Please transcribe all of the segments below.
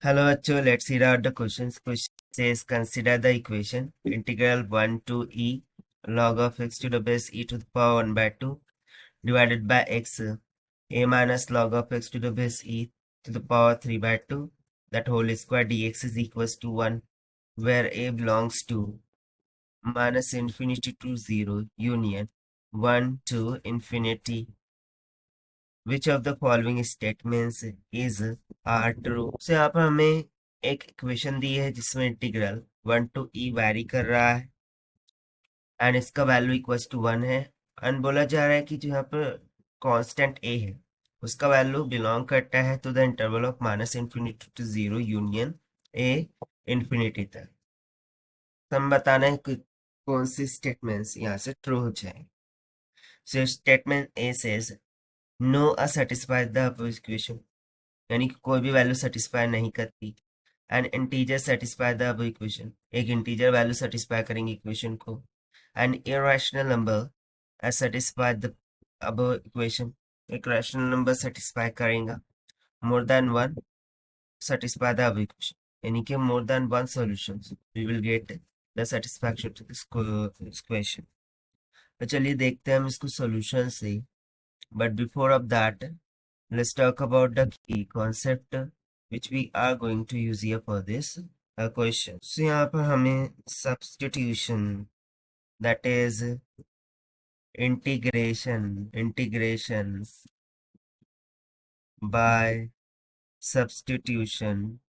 Hello, Acho. Let's read out the questions. Question says, consider the equation integral 1 to e log of x to the base e to the power 1 by 2 divided by x a minus log of x to the base e to the power 3 by 2 that whole square dx is equals to 1, where a belongs to minus infinity to 0 union 1 to infinity. Which of the following statements is are true? So यहाँ पर हमें एक equation दी है जिसमें integral 1 to e vary कर रहा है and इसका वैल्यू इक्वल्स टू 1 है एंड बोला जा रहा है कि जो यहाँ पर कांस्टेंट a है उसका वैल्यू बिलोंग करता है to the interval of minus infinity to 0 union a infinity तक। तो हम बताना है कि कौन सी स्टेटमेंट्स यहाँ से ट्रू हो जाए। So statement A says no a satisfy the equation, यानी कि कोई भी वैल्यू सेटिस्फाई नहीं करती। एंड इंटीजर सेटिस्फाई द अब इक्वेशन, एक इंटीजर वैल्यू सेटिस्फाई करेंगे इक्वेशन को। And irrational number as satisfy the अब इक्वेशन, एक रैशनल नंबर सेटिस्फाई करेगा। More than one satisfy the अब इक्वेशन, यानी कि more than one solution we will get the satisfaction to this equation. तो चलिए देखते हैं हम इसको सॉल्यूशन से, but before of that let's talk about the key concept which we are going to use here for this question. So यहाँ पर हमें substitution, that is integration by substitution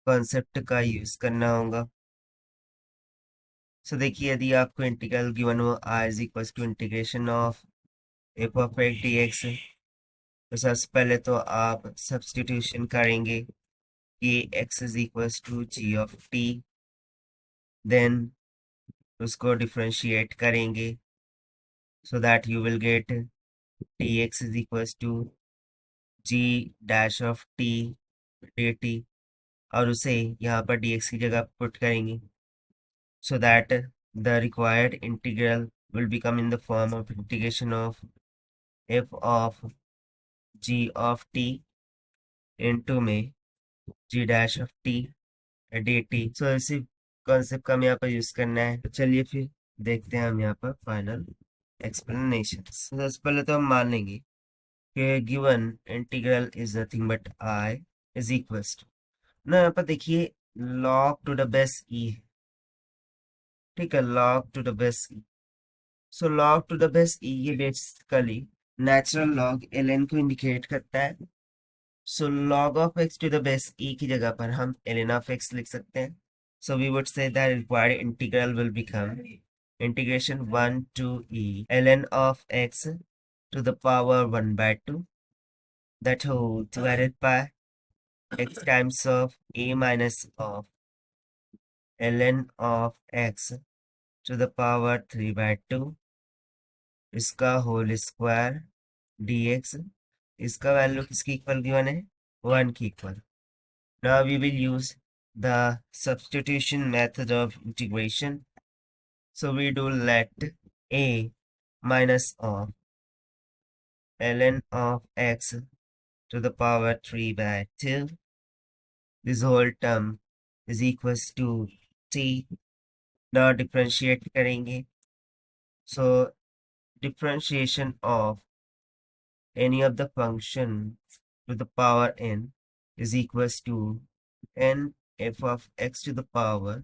concept का यूज करना होगा। so देखिए यदि आपको इंटीग्रल गिवन हो r is equals to integration of f of x dx, तो सबसे पहले तो आप सब्सटीट्यूशन करेंगे कि x is equals to g of t, then उसको डिफरेंशिएट करेंगे so that you will get dx is equals to g dash of t dt, और उसे यहाँ पर dx की जगह पुट करेंगे so that the required integral will become in the form of integration of f of g of t into में g dash of t dt। सो इसी concept का हमें यहाँ पर यूज करना है। तो चलिए फिर देखते हैं हम यहाँ पर फाइनल एक्सप्लेनेशन। सबसे पहले तो हम मान लेंगे कि given integral is nothing but i is equals to ना, यहाँ पर देखिए log to the base e, ठीक है, log to the base e। So log to the base e ये बेसिकली नेचुरल लॉग ln को इंडिकेट करता है। So log of x to the base e की जगह पर हम ln ऑफ x लिख सकते हैं। So we would say that required integral will become integration 1 to e ln of x to the power 1 by 2 that whole divided by x times of a minus of ln of x to the power 3 by 2 इसका whole square dx, इसका value किसकी equal given है, 1 की equal. Now we will use the substitution method of integration. So we do let a minus of ln of x to the power 3 by 2, this whole term is equals to t। now differentiate करेंगे। so differentiation of any of the function to the power n is equals to n f of x to the power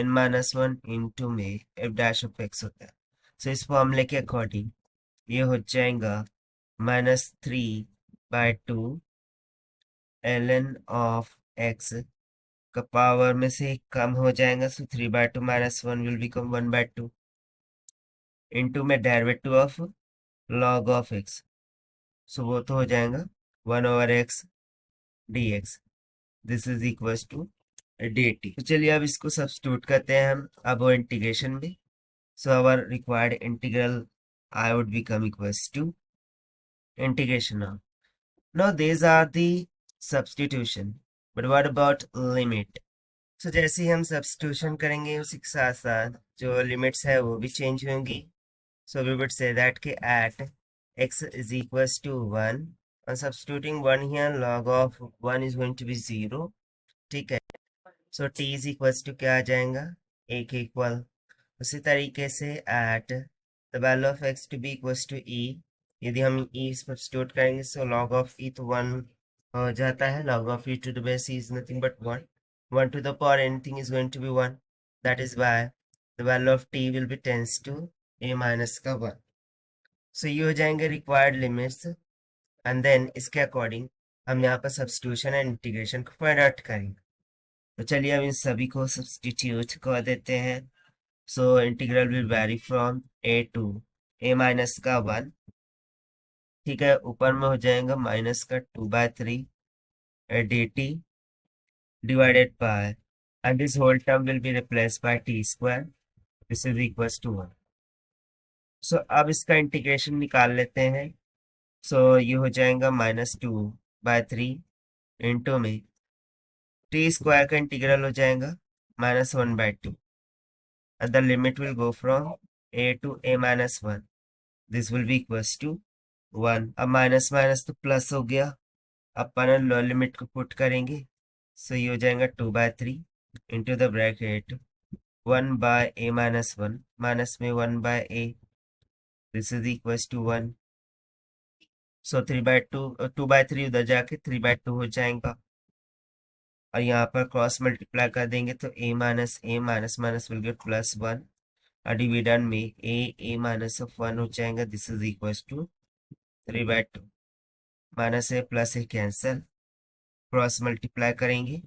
n minus 1 into में f dash of x होता है। so इस फॉर्मूले के according ये हो जाएगा -3/2 ln of x का पावर में से कम हो जाएगा, सो 3/2 - 1 विल बिकम 1/2 इंटू में derivative of log of x, so वो तो हो जाएगा 1/x dx, this is equals to dt। तो चलिए अब इसको सब्स्टिट्यूट करते हैं हम अब वो इंटीग्रेशन में। So our required integral I would become equals to integration of, now these are the substitution, but what about limit? so जैसे ही हम सब्स्टिट्यूशन करेंगे उसी के साथ साथ जो लिमिट्स है वो भी चेंज होंगी। so we would say that कि at x is equals to 1 On substituting 1 here, log of 1 is going to be 0. ठीक है, so t is equals to क्या आ जाएगा, 1 इक्वल। उसी तरीके से at the value of x to be equals to e, यदि हम e सब्स्टिट्यूट करेंगे so log of e तो 1 हो जाता है, log of e to the base e is nothing but 1. 1 to the power anything is going to be 1. That is why the value of t will be tends to a minus का 1. So ये हो जाएंगे required limits, and then इसके according हम यहाँ पर substitution and integration को find out करेंगे। तो चलिए अब इन सभी को सब्स्टिट्यूट कर देते हैं। So integral will vary from a to a minus का 1, ठीक है, ऊपर में हो जाएगा माइनस का 2/3 dt divided by, and this whole term will be replaced by t square, this is equals to 1। So अब इसका इंटीग्रेशन निकाल लेते हैं। सो ये हो जाएगा -2/3 इंटू में टी स्क्वायर का इंटीग्रल हो जाएगा -1/2, and the limit will go from a to a minus 1. This will be equals to 1. अब माइनस माइनस तो प्लस हो गया, अपन लिमिट को पुट करेंगे, सो ये हो जाएगा 2/3 into the bracket 1/a-1, minus में 1/a, this is equals to 1। So 3/2, 2/3 उधर जाके 3/2 हो जाएगा, और यहाँ पर क्रॉस मल्टीप्लाई कर देंगे तो a minus minus will gate +1, और डिविडेंड में a माइनस ऑफ 1 हो जाएगा, this is equals to 3/2, minus A plus A cancel, cross multiply करेंगे,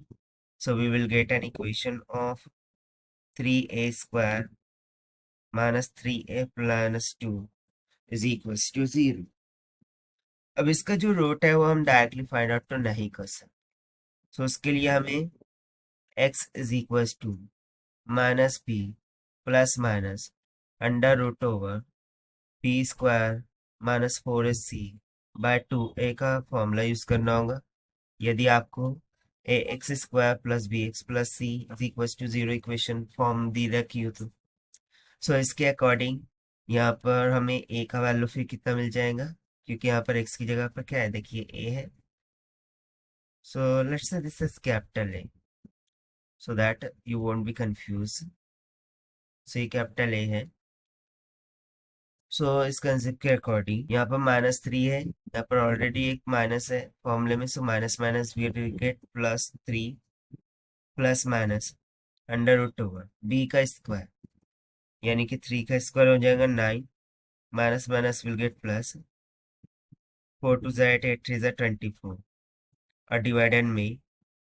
so we will get an equation of 3a² minus 3a plus 2 is equals to 0। अब इसका जो root है वो हम डायरेक्टली फाइंड आउट तो नहीं कर सकते, सो उसके लिए हमें x is equals to minus b plus minus under root over p square minus 4ac/2a का फॉर्मूला यूज करना होगा। यदि आपको ax² plus bx plus c is equals to 0 equation form दी रखी हो तो सो इसके अकॉर्डिंग यहाँ पर हमें a का वैल्यू फिर कितना मिल जाएगा, क्योंकि यहाँ पर x की जगह पर क्या है, देखिए a है, so let's say this is capital A so that you won't be confused. सो ये कैपिटल A है। सो इस कंसेप्ट के अकॉर्डिंग यहाँ पर -3 है, यहाँ पर ऑलरेडी एक माइनस है फॉर्मूले में, so minus minus we get +3 plus minus under root over b का स्क्वायर, यानी कि 3 का स्क्वायर हो जाएगा 9, minus minus will get plus, 4 2 8 8 3 24, और डिवाइडेड में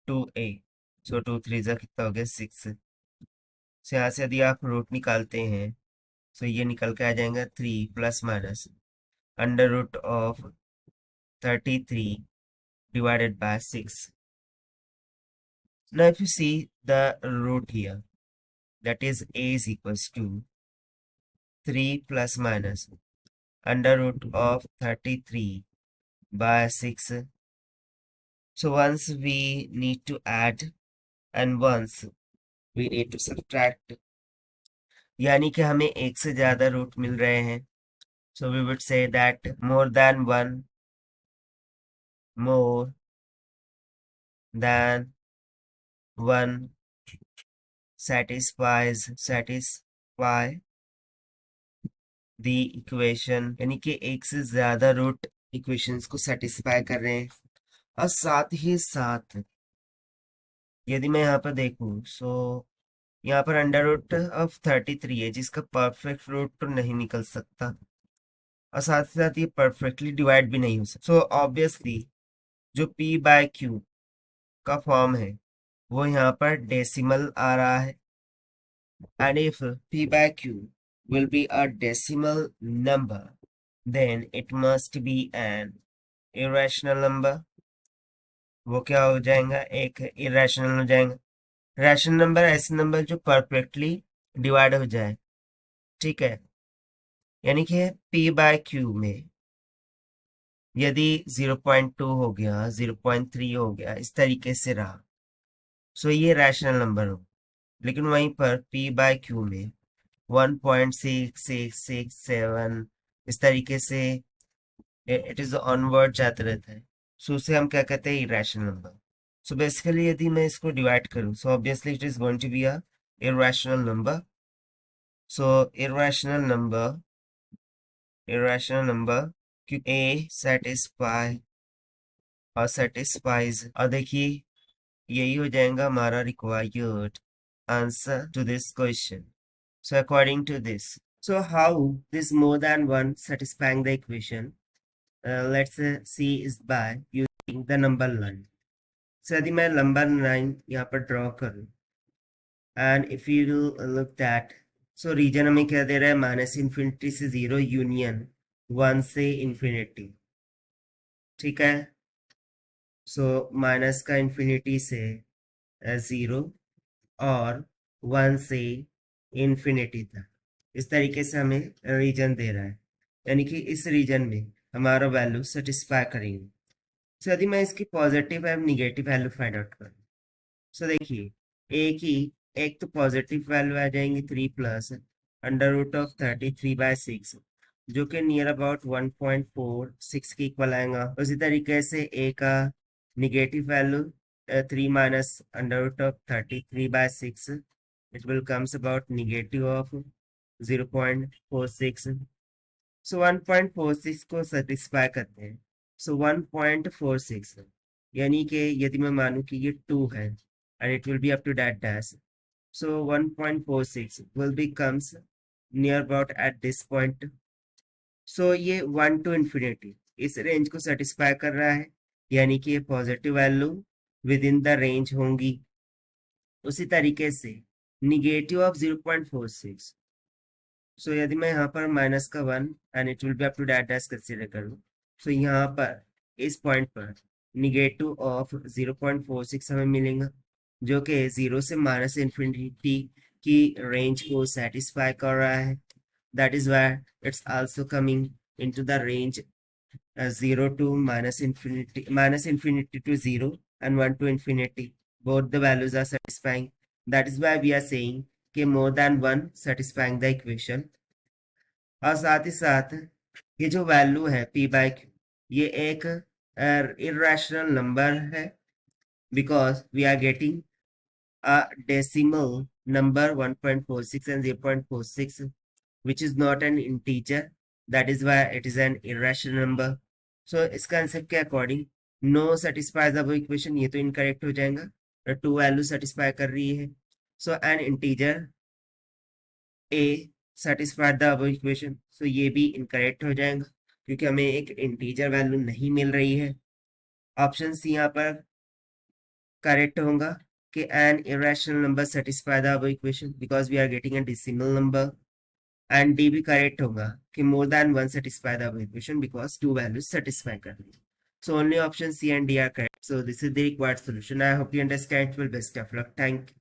2a, सो 2 3 कितना हो गया 6। सो यहाँ से यदि आप रूट निकालते हैं सो ये निकल के आ जाएगा 3 plus minus under root of 33 divided by 6. Now if you see the root here, that is a is equals to 3 plus minus under root of 33 by 6. So once we need to add and once we need to subtract, यानी कि हमें एक से ज्यादा root मिल रहे हैं, so we would say that more than one satisfy the equation, यानी कि एक से ज्यादा रूट इक्वेशंस को सेटिस्फाई कर रहे हैं। और साथ ही साथ यदि मैं यहाँ पर देखूं सो यहाँ पर अंडर रूट ऑफ 33 है, जिसका परफेक्ट रूट तो नहीं निकल सकता, और साथ ही साथ ये परफेक्टली डिवाइड भी नहीं हो सकता। सो ऑब्वियसली जो p/q का फॉर्म है वो यहाँ पर डेसिमल आ रहा है, and if p/q will be a decimal number then it must be an irrational number। वो क्या हो जाएगा, एक इरेशनल हो जाएगा। रैशनल नंबर ऐसे नंबर जो परफेक्टली डिवाइड हो जाए, ठीक है, यानी कि p/q में यदि 0.2 हो गया, 0.3 हो गया, इस तरीके से रहा, सो ये रैशनल नंबर हो। लेकिन वहीं पर p/q में 1.6667 इस तरीके से इट इज ऑनवर्ड जाते रहता है, सो उसे हम क्या कहते हैं, इरेशनल नंबर। सो बेसिकली यदि मैं इसको डिवाइड करूं, so obviously it is going to be a irrational number. So irrational number क्योंकि ए सेटिस्फाइज, और देखिए यही हो जाएगा हमारा required answer to this question. So according to this, so how this more than one satisfying the equation, let's see is by using the number line. So यदि मैं number line यहाँ पर draw करूँ, and if you look that, so region हमें क्या दे रहा है, minus infinity से जीरो यूनियन वन से इन्फिनिटी, ठीक है। सो माइनस का इन्फिनिटी से जीरो और वन से इन्फिनिटी तक, इस तरीके से हमें रीजन दे रहा है, यानी कि इस रीजन में हमारा वैल्यू सेटिस्फाई करेंगे। सो यदि मैं इसकी positive and negative value find out करूँ, सो देखिए एक तो पॉजिटिव वैल्यू आ जाएंगी 3 प्लस अंडर रूट ऑफ 33/6, जो कि नियर अबाउट 1.46 के इक्वल आएगा। उसी तरीके से ए का negative value 3 minus under root of 33/6, it will comes about negative of 0.46. So 1.46 को सेटिस्फाई करते हैं। So 1.46 यानी कि यदि मैं मानूं कि ये 2 है and it will be up to that dash, so 1.46 will becomes near about at this point. So ये 1 to infinity इस रेंज को सेटिस्फाई कर रहा है, यानी कि ये positive value with in the range होंगी। उसी तरीके से निगेटिव ऑफ 0.46, सो यदि मैं यहाँ पर माइनस का 1 and it will be up to that dash consider करूँ, सो यहाँ पर इस पॉइंट पर निगेटिव ऑफ 0.46 हमें मिलेगा, जो कि 0 से माइनस इन्फिनिटी की रेंज को सेटिस्फाई कर रहा है। That is why it's also coming into the range 0 to minus infinity to 0 and 1 to infinity. Both the values are satisfying. That is why we are saying कि more than one satisfying the equation. और साथ ही साथ ये जो value है p/q, ये एक irrational number है, because we are getting a decimal number 1.46 and 0.46, which is not an integer. That is why it is an irrational number. So इस कंसेप्ट के अकॉर्डिंग नो सेटिस्फाइज अब इक्वेशन, ये तो incorrect हो जाएगा, तो टू वैल्यू सेटिस्फाई कर रही है। So an integer A satisfied the अब इक्वेशन, सो ये भी इनकरेक्ट हो जाएगा क्योंकि हमें एक इंटीजर वैल्यू नहीं मिल रही है। ऑप्शन सी यहाँ पर करेक्ट होगा कि an irrational number satisfy the अब equation because we are getting a decimal number, and D भी करेक्ट होगा कि more than one satisfy the equation because two values satisfy कर रही है। So only option C and D are correct. So this is the required solution. I hope you understand. Well, best of luck. Thank you.